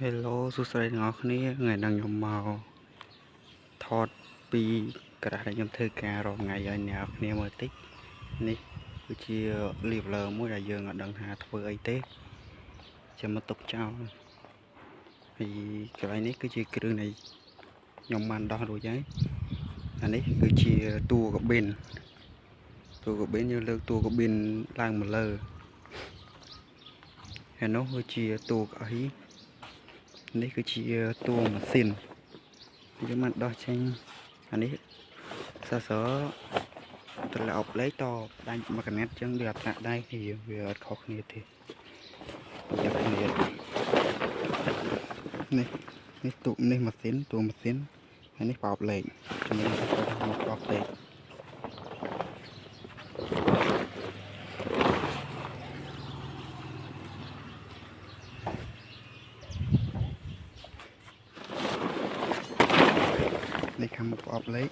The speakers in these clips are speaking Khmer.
Hello សួស្តីទាំងអស់គ្នាថ្ងៃនេះខ្ញុំមកថតពីក្រាស់ដែលខ្ញុំធ្វើការរាល់ថ្ងៃឲ្យអ្នកគ្នាមើលតិចនេះគឺជា leveler មួយដែលយើងអត់ដឹងថាធ្វើអីទេចាំមកទុកចោលហើយកន្លែងនេះគឺជាគ្រឿងដែលខ្ញុំបានដោះរួចហើយអានេះគឺជាតួកាប៊ីនយើងលើកតួកាប៊ីនឡើងមកលើហើយនោះគឺជាតួកៅអីនេះគឺជាតួម៉ាស៊ីនយើងបានដោះចេញអានេះសសរត្រឡប់លេខតដាច់មួយកណាត់ចឹងវាអត់ដាក់ដៃវាអត់ខុសគ្នាទេយ៉ាងគ្នានេះតួនេះម៉ាស៊ីនហើយនេះប្រអប់លេខខ្ញុំមកប្រអប់លេខនេះខាងមកប្រអប់លេខ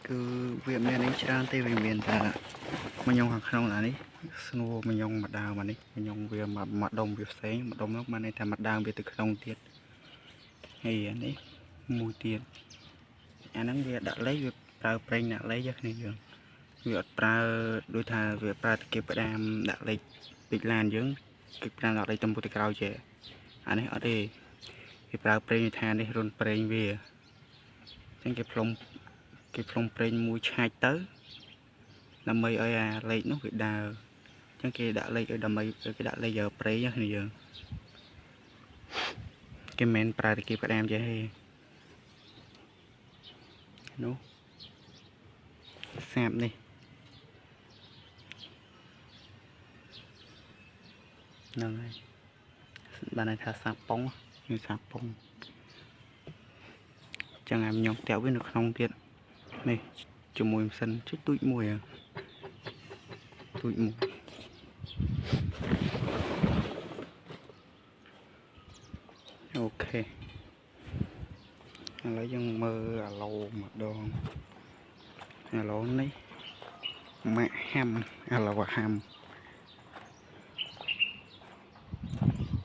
គឺវាមាននេះច្រើនទេវាមានតែមញងខាងក្នុងនេះស្នួរមញងម្ដងមកនេះមញងវាមកដុំវាផ្សេងម្ដុំនោះបានន័យថាម្ដងវាទៅក្នុងទៀតហើយអានេះមួយទៀតអាហ្នឹងវាដាក់លេខវាប្រើប្រេងដាក់លេខគ្នាយើងវាអត់ប្រើដូចថាវាប្រើតាគៀបផ្ដាមដាក់លេខពេកឡានយើងគេប្រើដាក់លេខទំពុតទៅក្រោយចេះអានេះអត់ទេគេប្រើប្រេងថានេះរុនប្រេងវាអញ្ចឹងគេផ្លុំប្រេងមួយឆាច់ទៅដើម្បីឲ្យអាលេខនោះវាដើរអញ្ចឹងគេដាក់លេខឲ្យដើម្បីគេដាក់លេខប្រេងគ្នាយើងគេមិនប្រើតាគៀបផ្ដាមចេះទេនោះសាបនេះហ្នឹងហើយបានន័យថាសាបប៉ុងគឺសាបប៉ុងចឹងឲ្យខ្ញុំតាក់វានៅក្នុងទៀតនេះជាមួយម៉ាស៊ីនជិះទូចមួយអូខេឥឡូវយើងមើលអាឡូម្ដងអាឡូនេះម៉ាក់ហាំអាឡូហាំ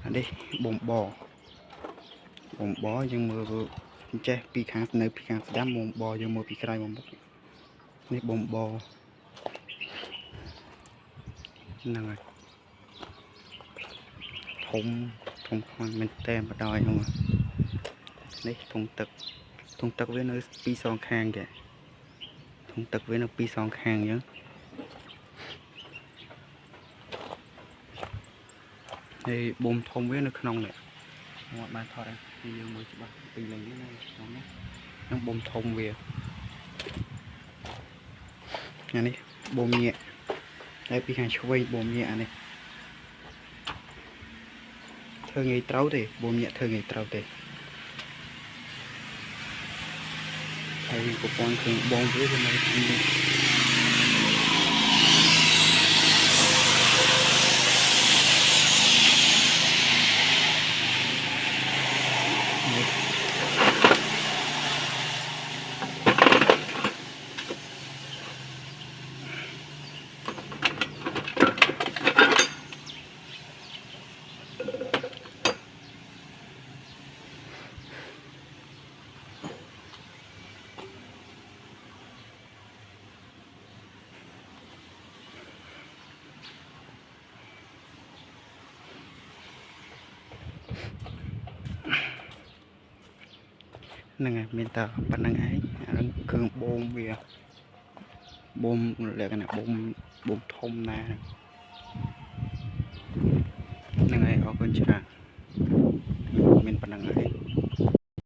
អានេះបំបយើងមើលចេះពីខាងនៅពីខាងស្ដាំបំបយើងមើលពីក្រោយមកមុខនេះបំបហ្នឹងហើយធំខ្លាំងមែនតែម្ដងហ្នឹងនេះធុងទឹកវានៅពីសងខាងគេធុងទឹកវានៅពីសងខាងអញ្ចឹងហើយប៊ុំធំវានៅក្នុងនេះមកបានថតឲ្យយើងមើលច្បាស់ពីលេងនេះនៅក្នុងនេះនឹងប៊ុំធំវាអានេះប៊ុំញាក់ហើយពីខាងឆ្វេងប៊ុំញាក់អានេះធ្វើងាយត្រូវទេប៊ុំញាក់ធ្វើងាយត្រូវទេហើយប្រព័ន្ធគ្រឿងបងវានៅក្នុងនេះហ្នឹងហើយមានតែប៉ុណ្្នឹងឯងអានឹងគ្រឿងបូមវាបូមលក្ខណៈបូមធំណាហ្នឹងហើយអរគុណច្រើនមានប៉ុណ្្នឹងឯង